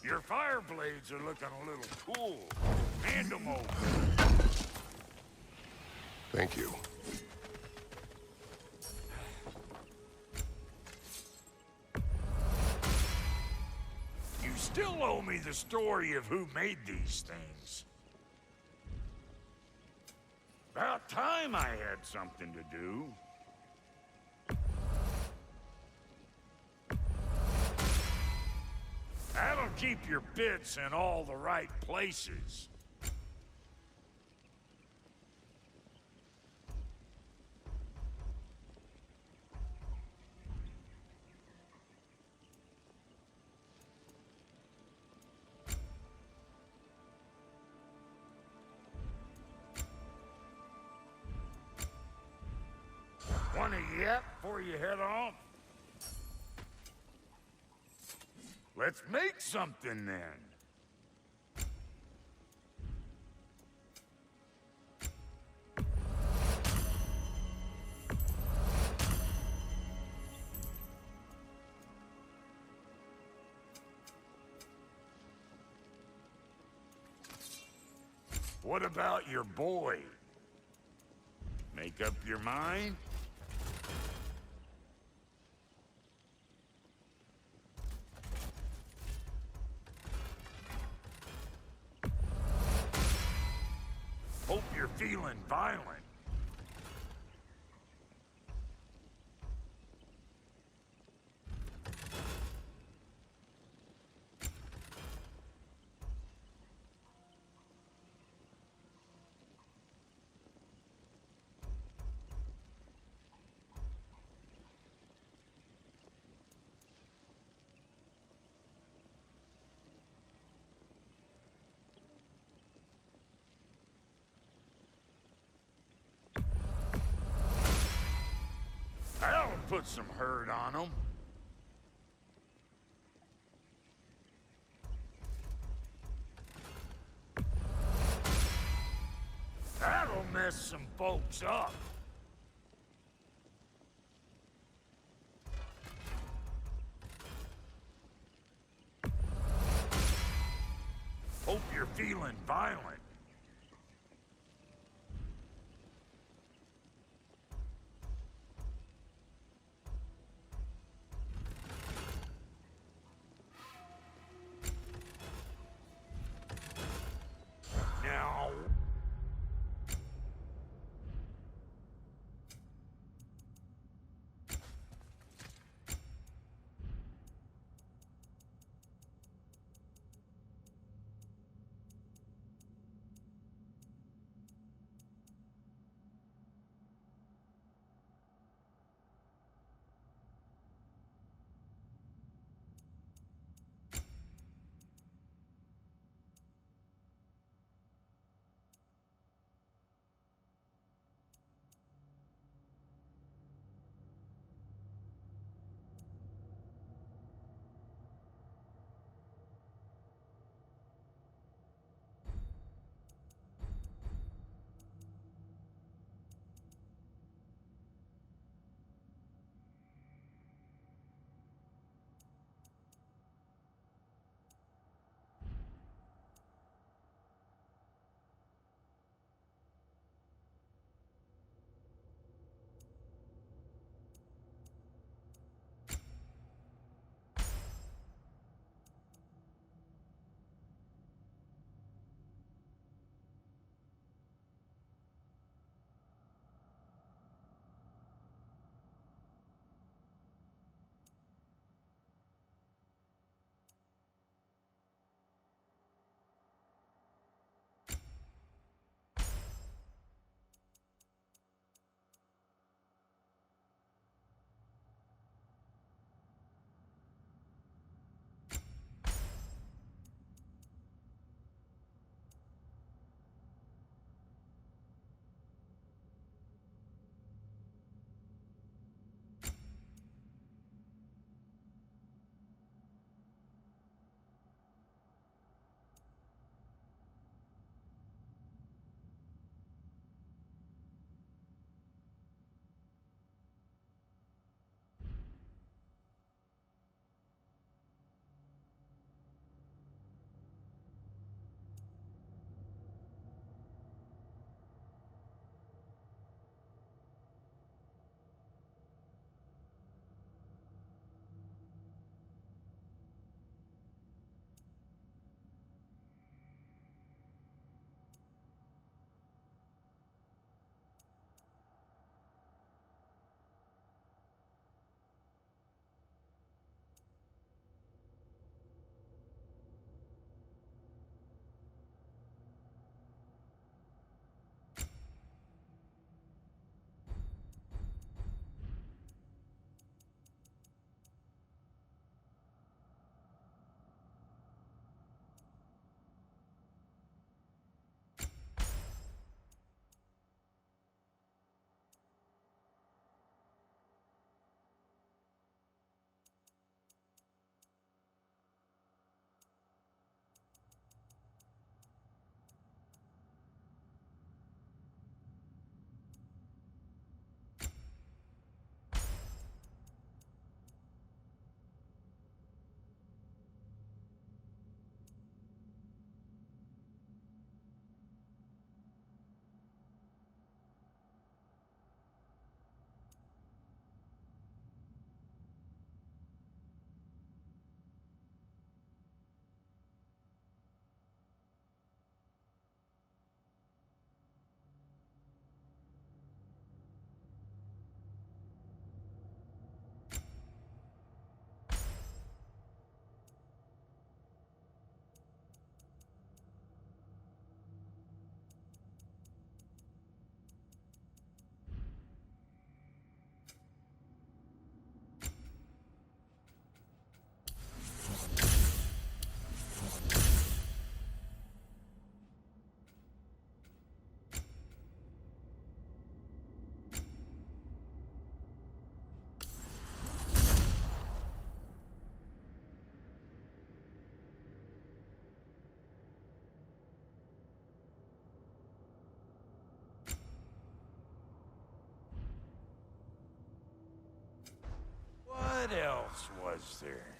Your fire blades are looking a little cool. Hand them over. Thank you. You still owe me the story of who made these things. About time I had something to do. That'll keep your bits in all the right places. Want a yap before you head off? Let's make something then. What about your boy? Make up your mind? Hope you're feeling violent. That'll put some hurt on them. That'll mess some folks up. Hope you're feeling violent. Now... What else was there?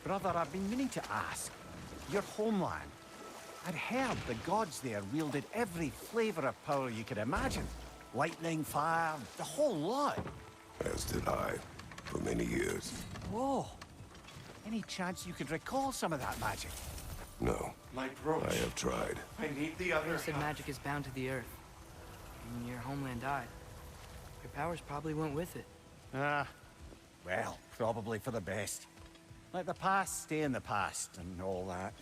Brother, I've been meaning to ask. Your homeland. I'd heard the gods there wielded every flavor of power you could imagine. Lightning, fire, the whole lot. As did I, for many years. Whoa. Any chance you could recall some of that magic? No. My brooch. I have tried. I need the other You said half. magic is bound to the earth. And your homeland died. Your powers probably went with it. Well, probably for the best. Let the past stay in the past and all that.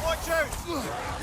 Watch out!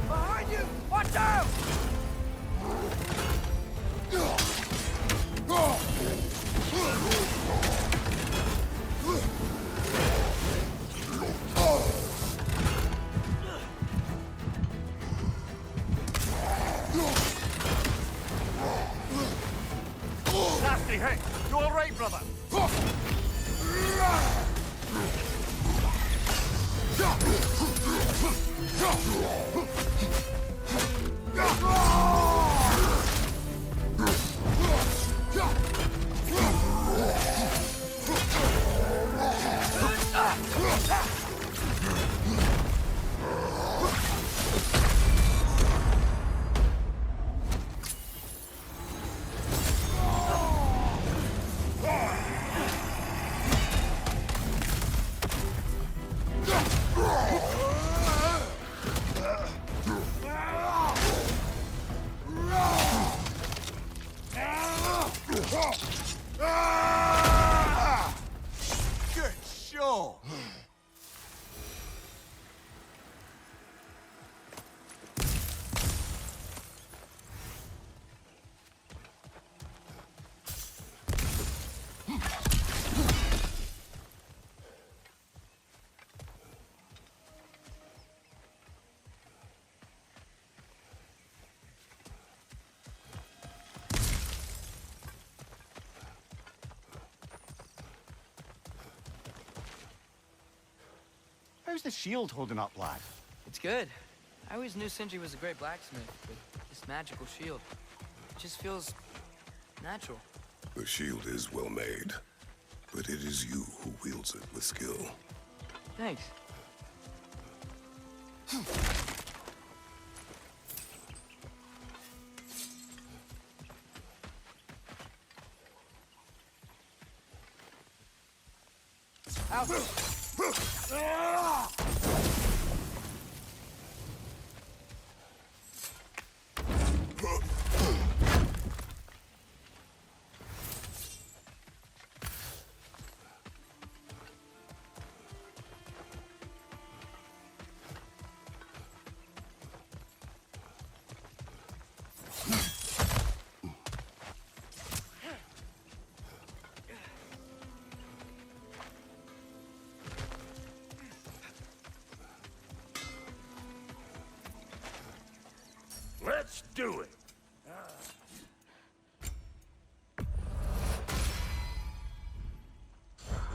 Behind you! Watch out! Nasty hit! You all right, brother? Good show! How's the shield holding up, lad? It's good. I always knew Sindri was a great blacksmith, but this magical shield, it just feels natural. The shield is well made, but it is you who wields it with skill. Thanks. Let's do it.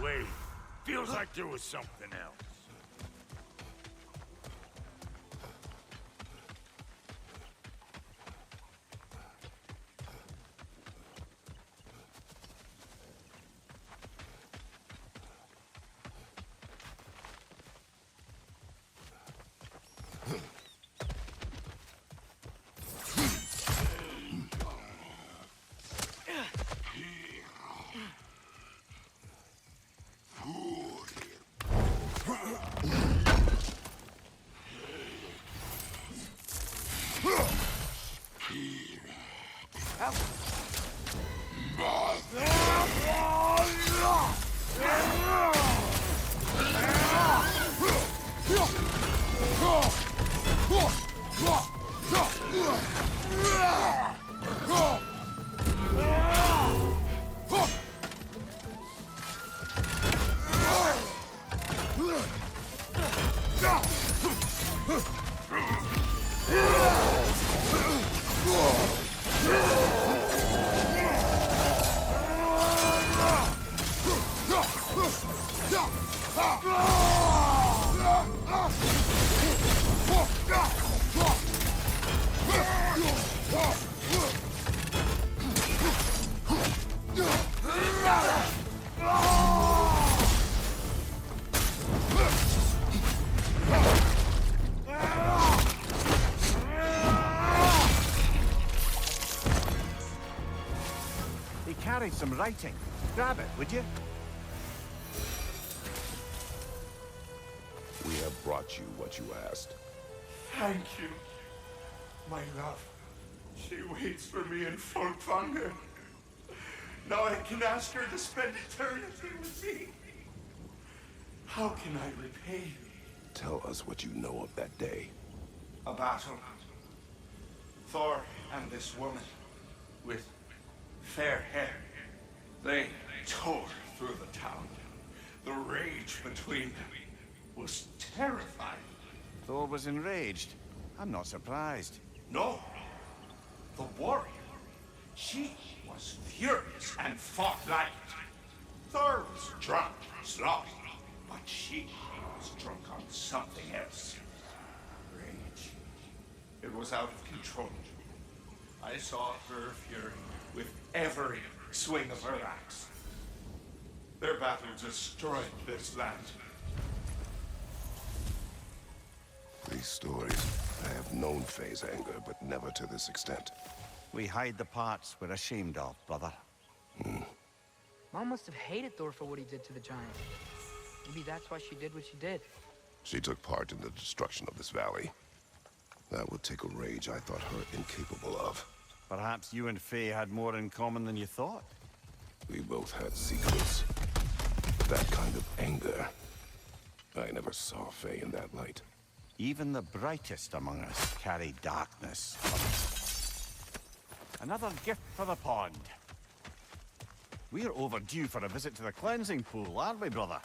Wait, feels like there was something else. He carried some writing. Grab it, would you? We have brought you what you asked. Thank you. My love, she waits for me in Folkvanger. Now I can ask her to spend eternity with me. How can I repay you? Tell us what you know of that day. A battle. Thor and this woman with fair hair. They tore through the town. The rage between them was terrifying. Thor was enraged. I'm not surprised. No, the warrior. She was furious and fought like it. Thor was drunk, sloppy, but she was drunk on something else. Rage. It was out of control. I saw her fury with every swing of her axe. Their battle destroyed this land. These stories, I have known Faye's anger, but never to this extent. We hide the parts we're ashamed of, brother. Mom must have hated Thor for what he did to the giant. Maybe that's why she did what she did. She took part in the destruction of this valley. That would take a rage I thought her incapable of. Perhaps you and Faye had more in common than you thought. We both had secrets. But that kind of anger, I never saw Faye in that light. Even the brightest among us carry darkness. Another gift for the pond. We're overdue for a visit to the cleansing pool, aren't we, brother?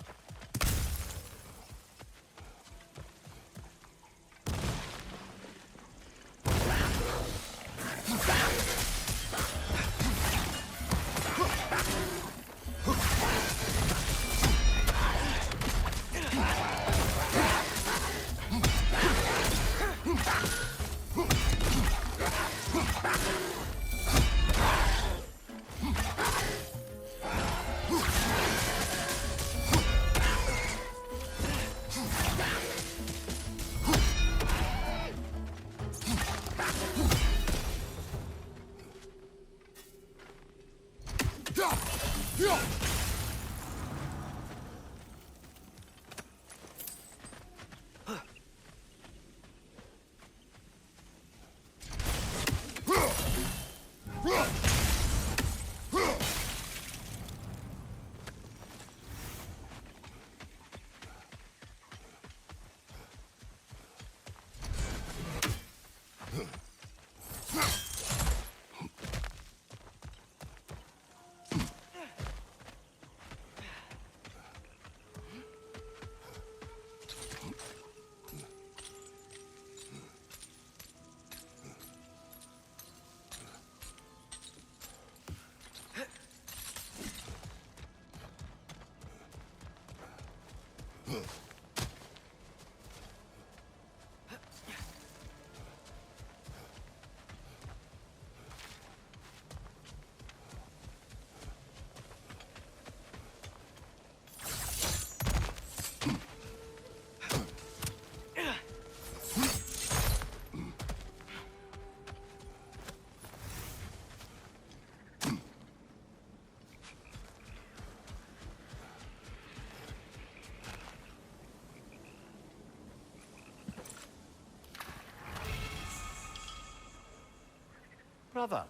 Brother,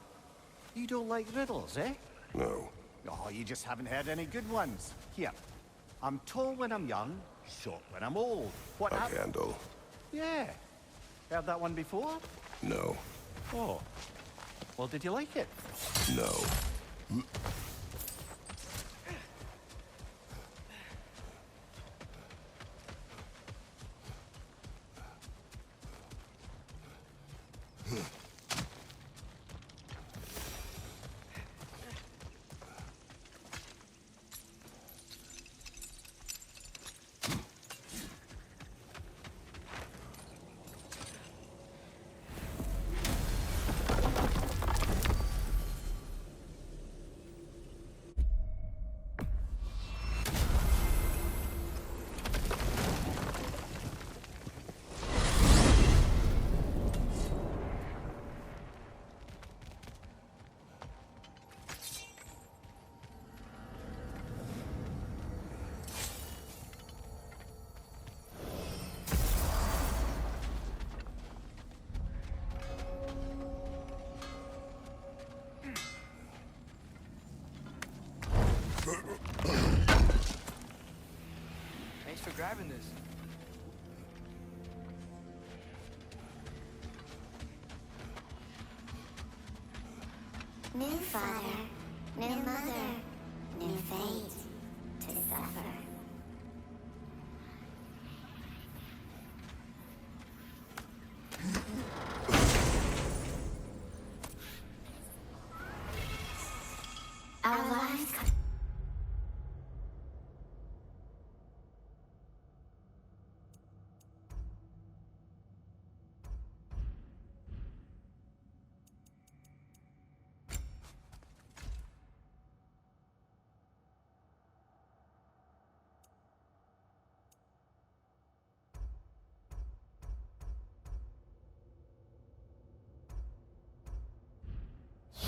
you don't like riddles, eh? No. Oh, you just haven't heard any good ones. Here, I'm tall when I'm young, short when I'm old. What A hap- candle. Yeah. Heard that one before? No. Oh. Well, did you like it? No. describing this? New father, new mother, new fate to suffer. Our lives come.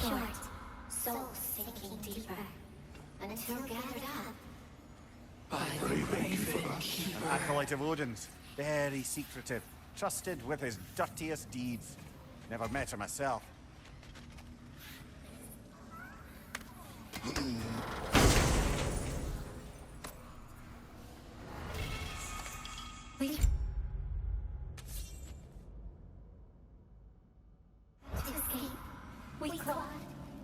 Short, soul sinking deeper, until gathered up. By the Raven Keeper. Acolyte of Odin's, very secretive, trusted with his dirtiest deeds. Never met her myself. We to escape. We clawed,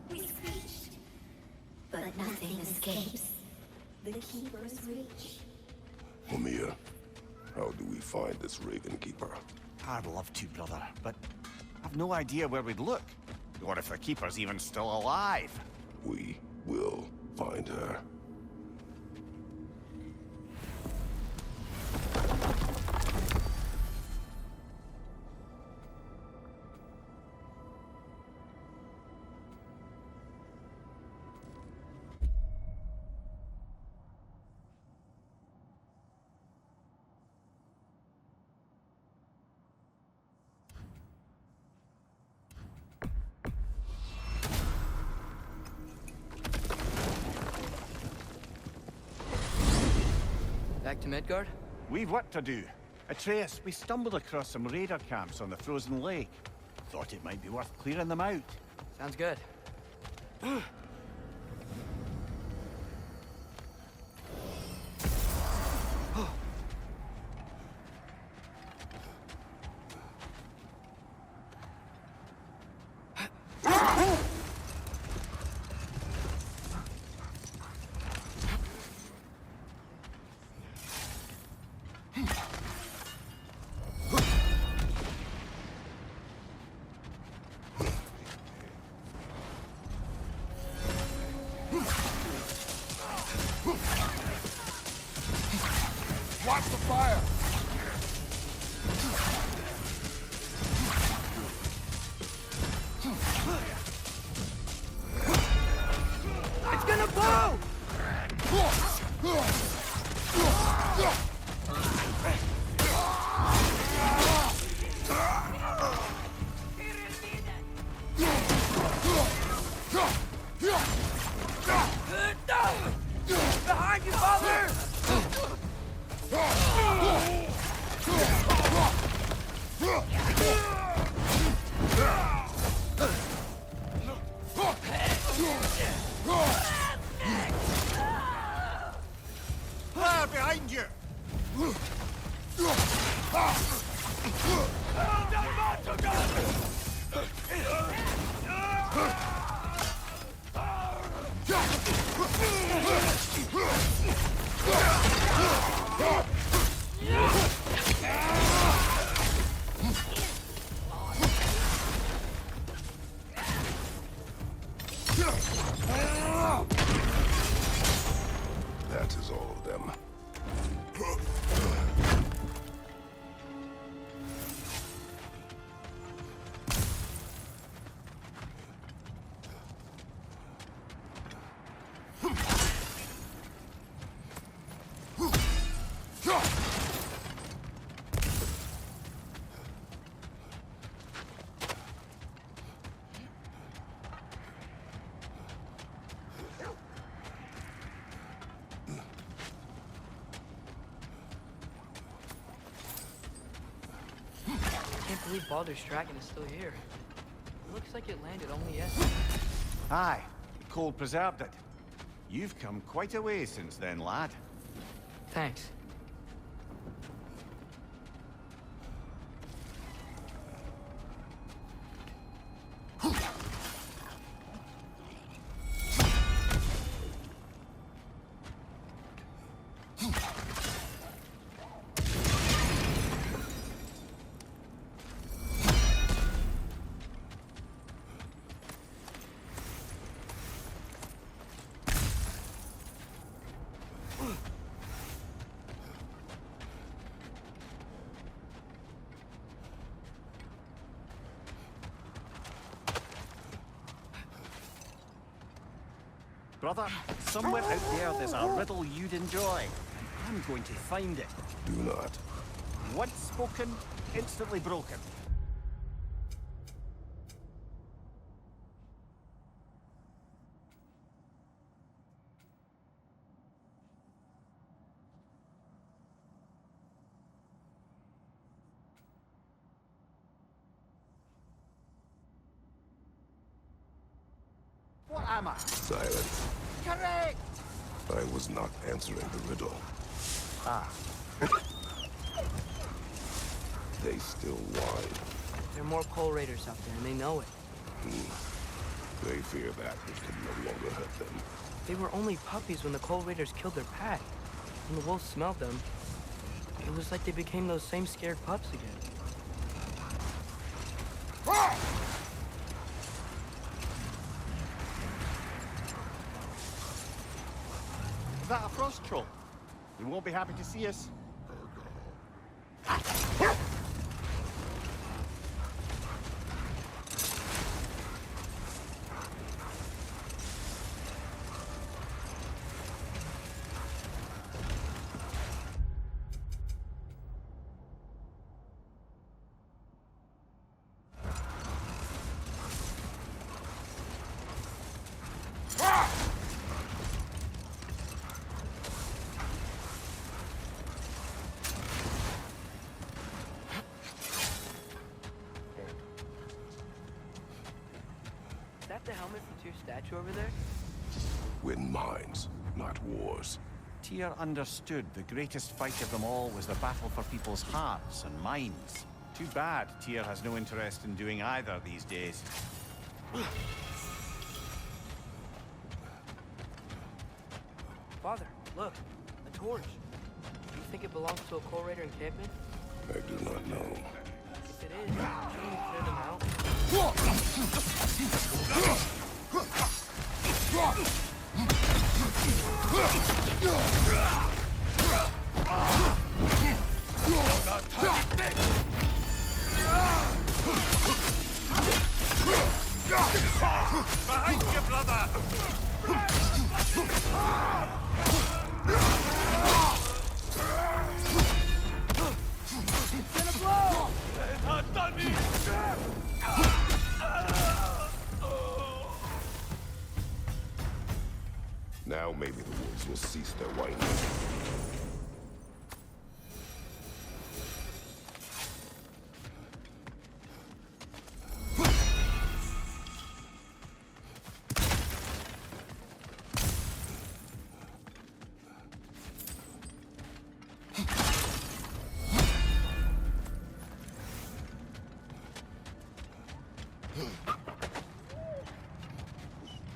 we screeched, but nothing escapes the Keeper's reach. Mimir, how do we find this Raven Keeper? I'd love to, brother, but I've no idea where we'd look. Or if the Keeper's even still alive. We will find her. Back to Midgard? We've work to do. Atreus, we stumbled across some raider camps on the frozen lake. Thought it might be worth clearing them out. Sounds good. Watch the fire! It's gonna blow! Behind you, father! Ah, behind you! That is all of them. I can't believe Baldur's Dragon is still here. It looks like it landed only yesterday. Aye, the cold preserved it. You've come quite a way since then, lad. Thanks. brother. Somewhere out there, there's a riddle you'd enjoy. I'm going to find it. Do not. Once spoken, instantly broken. What am I? Silence. Correct! I was not answering the riddle. Ah, They still whine. There are more coal raiders out there, and they know it. They fear that which can no longer hurt them. They were only puppies when the coal raiders killed their pack. When the wolves smelled them, it was like they became those same scared pups again. is that a frost troll? You won't be happy to see us. Is that the helmet from Tyr's statue over there? Win mines, not wars. Tyr understood the greatest fight of them all was the battle for people's hearts and minds. Too bad Tyr has no interest in doing either these days. Father, look, a torch. Do you think it belongs to a coal raider encampment? I do not know. If it is, shouldn't we clear them out? Behind you, brother! Now maybe the wolves will cease their whining.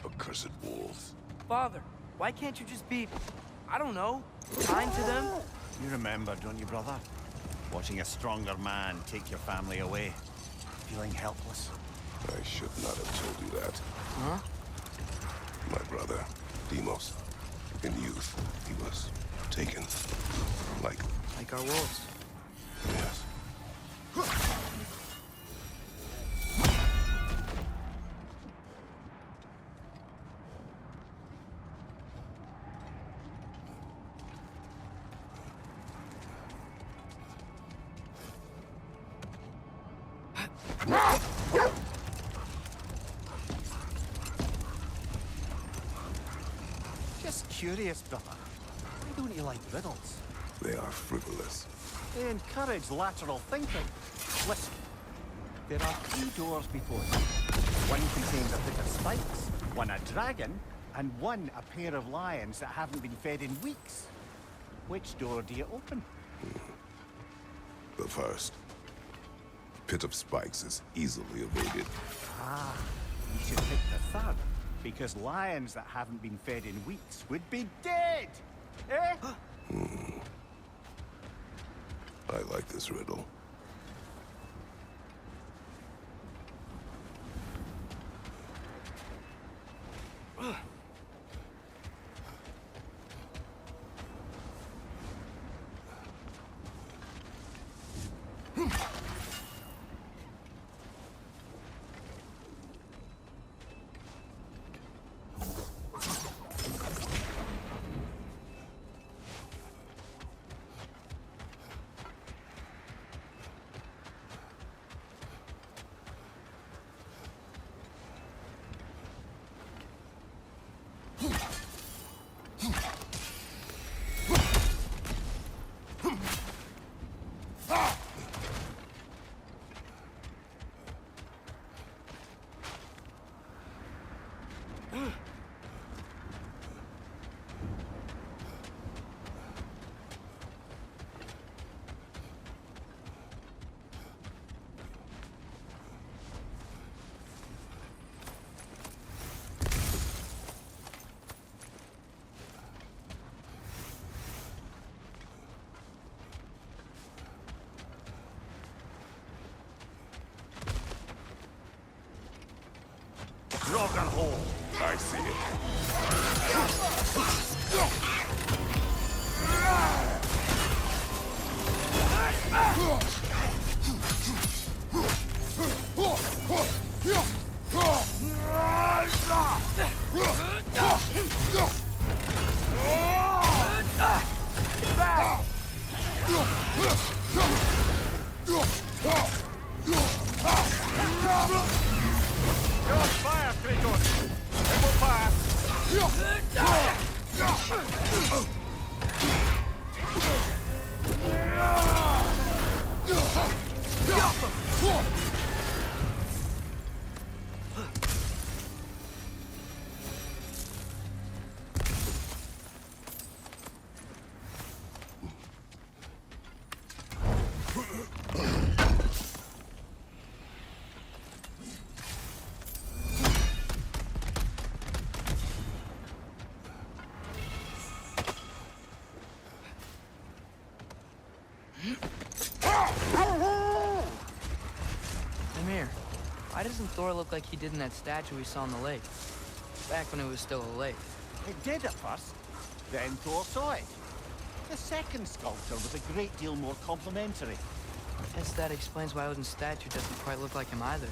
Accursed wolves. Father, why can't you just be, I don't know, kind to them? You remember, don't you, brother? Watching a stronger man take your family away. Feeling helpless. I should not have told you that. Huh? My brother, Demos. In youth, he was taken. Like, Like our wolves. yes. Just curious, brother. Why don't you like riddles? They are frivolous. They encourage lateral thinking. Listen, there are 3 doors before you. One contains a bit of spikes, one a dragon, and one a pair of lions that haven't been fed in weeks. Which door do you open? The first. Pit of spikes is easily evaded. Ah, you should pick the third, because lions that haven't been fed in weeks would be dead! Eh? I like this riddle. Grogger hole. I see it. Your fire, Kratos! It will pass! Ymir, why doesn't Thor look like he did in that statue we saw in the lake? Back when it was still a lake. It did at first. Then Thor saw it. The second sculpture was a great deal more complimentary. Guess that explains why Odin's statue doesn't quite look like him either.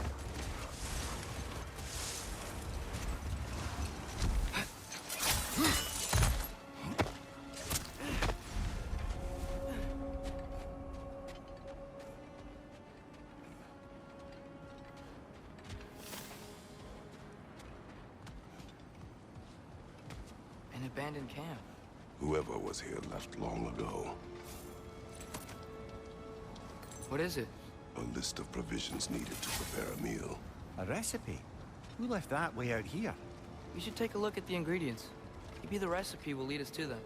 An abandoned camp. Whoever was here left long ago. What is it? A list of provisions needed to prepare a meal. A recipe? Who left that way out here? We should take a look at the ingredients. Maybe the recipe will lead us to them.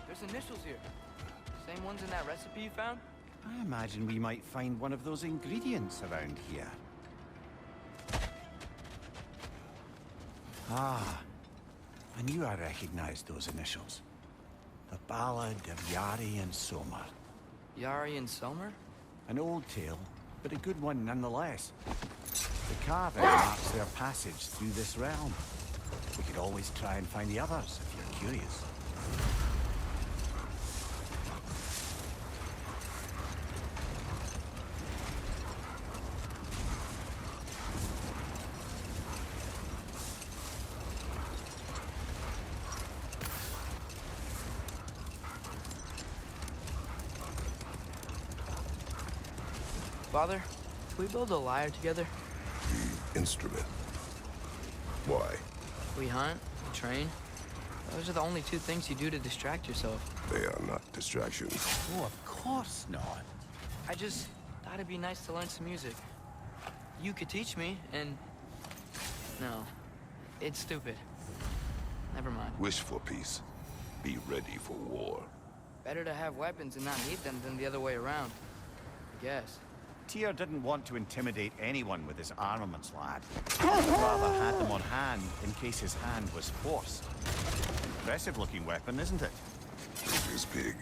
There's initials here. Same ones in that recipe you found? I imagine we might find one of those ingredients around here. Ah, I knew I recognized those initials. The Ballad of Yari and Somer. Yari and Somer? An old tale, but a good one nonetheless. The carving marks their passage through this realm. We could always try and find the others if you're curious. Father, can we build a lyre together? The instrument. Why? We hunt, we train. Those are the only two things you do to distract yourself. They are not distractions. Oh, of course not. I just thought it'd be nice to learn some music. You could teach me, and... No, it's stupid. Never mind. Wish for peace. Be ready for war. Better to have weapons and not need them than the other way around. I guess. Tyr didn't want to intimidate anyone with his armaments, lad. He'd rather had them on hand in case his hand was forced. Impressive-looking weapon, isn't it? It is big.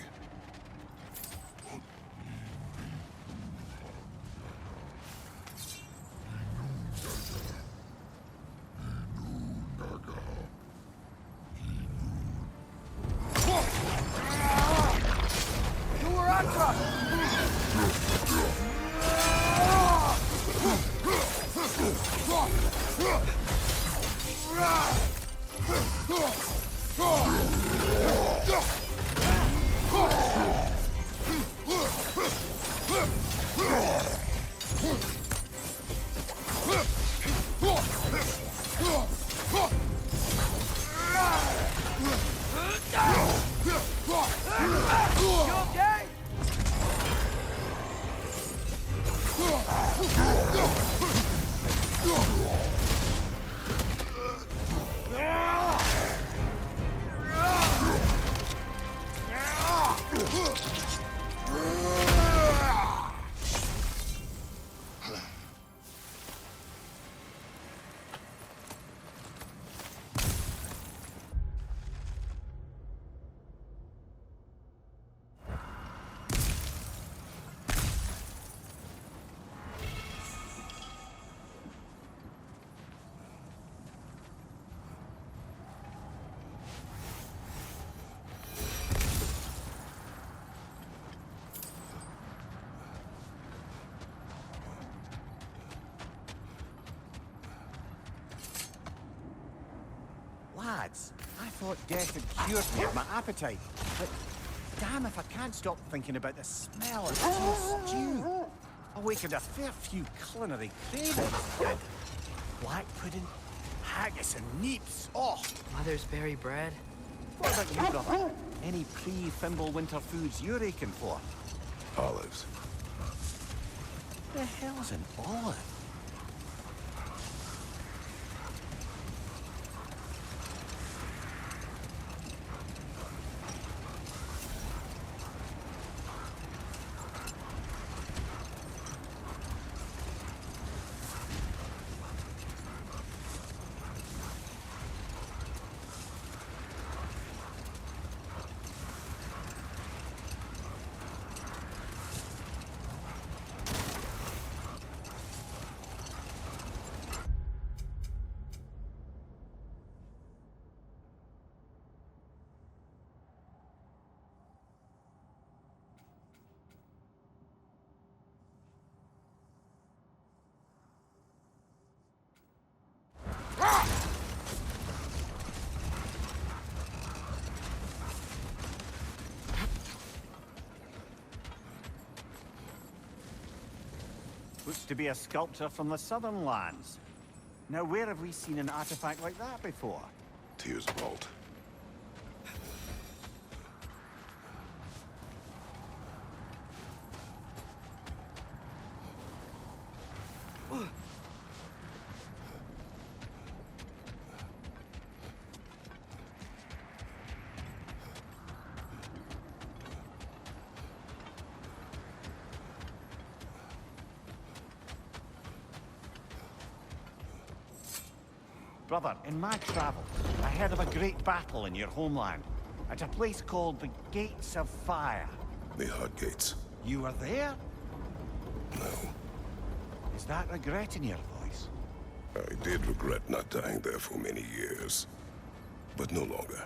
minutes. I thought death had cured me of my appetite. But damn if I can't stop thinking about the smell of tea stew. Awakened a fair few culinary cravings. And black pudding, haggis and neeps. Oh, Mother's berry bread. what about you, brother? Any pre-Fimble winter foods you're aching for? Olives. The hell's an olive? Looks to be a sculpture from the southern lands. Now, where have we seen an artifact like that before? Tyr's vault. Brother, in my travels, I heard of a great battle in your homeland, at a place called the Gates of Fire. The Hut Gates. You were there? No. Is that regret in your voice? I did regret not dying there for many years. But no longer.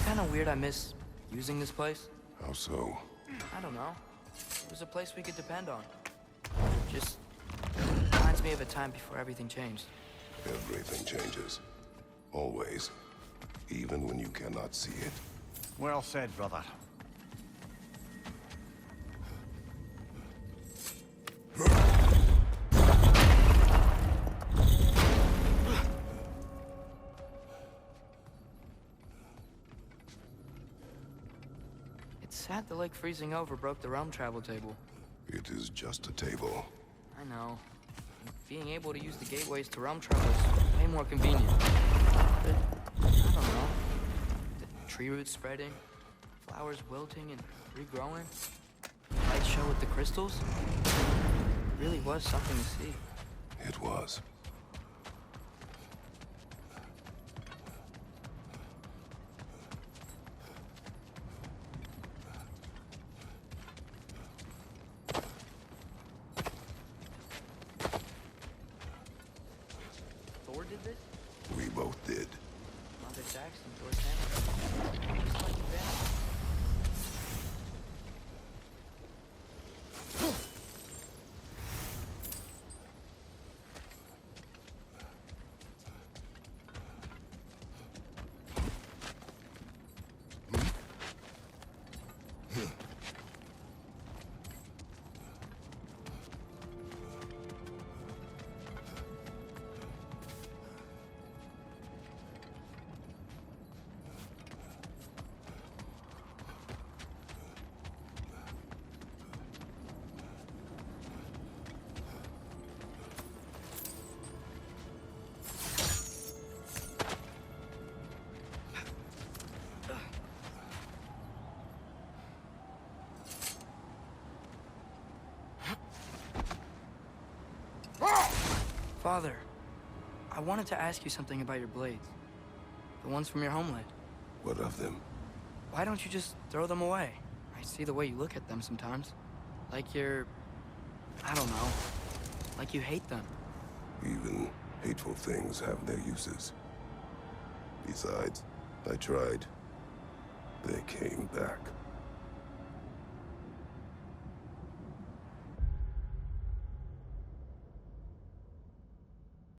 Kinda weird I miss using this place. How so? I don't know. It was a place we could depend on. Just reminds me of a time before everything changed. Everything changes. Always. Even when you cannot see it. Well said, brother. It's sad the lake freezing over broke the realm travel table. It is just a table. I know. Being able to use the gateways to realm travel is way more convenient. But, I don't know. The tree roots spreading, flowers wilting and regrowing, the light show with the crystals. It really was something to see. It was. Thor did this? We both did. Mother Jackson, Thor's hammer. Just like Van. Father, I wanted to ask you something about your blades. The ones from your homeland. What of them? Why don't you just throw them away? I see the way you look at them sometimes. Like you're... I don't know. Like you hate them. Even hateful things have their uses. Besides, I tried. They came back.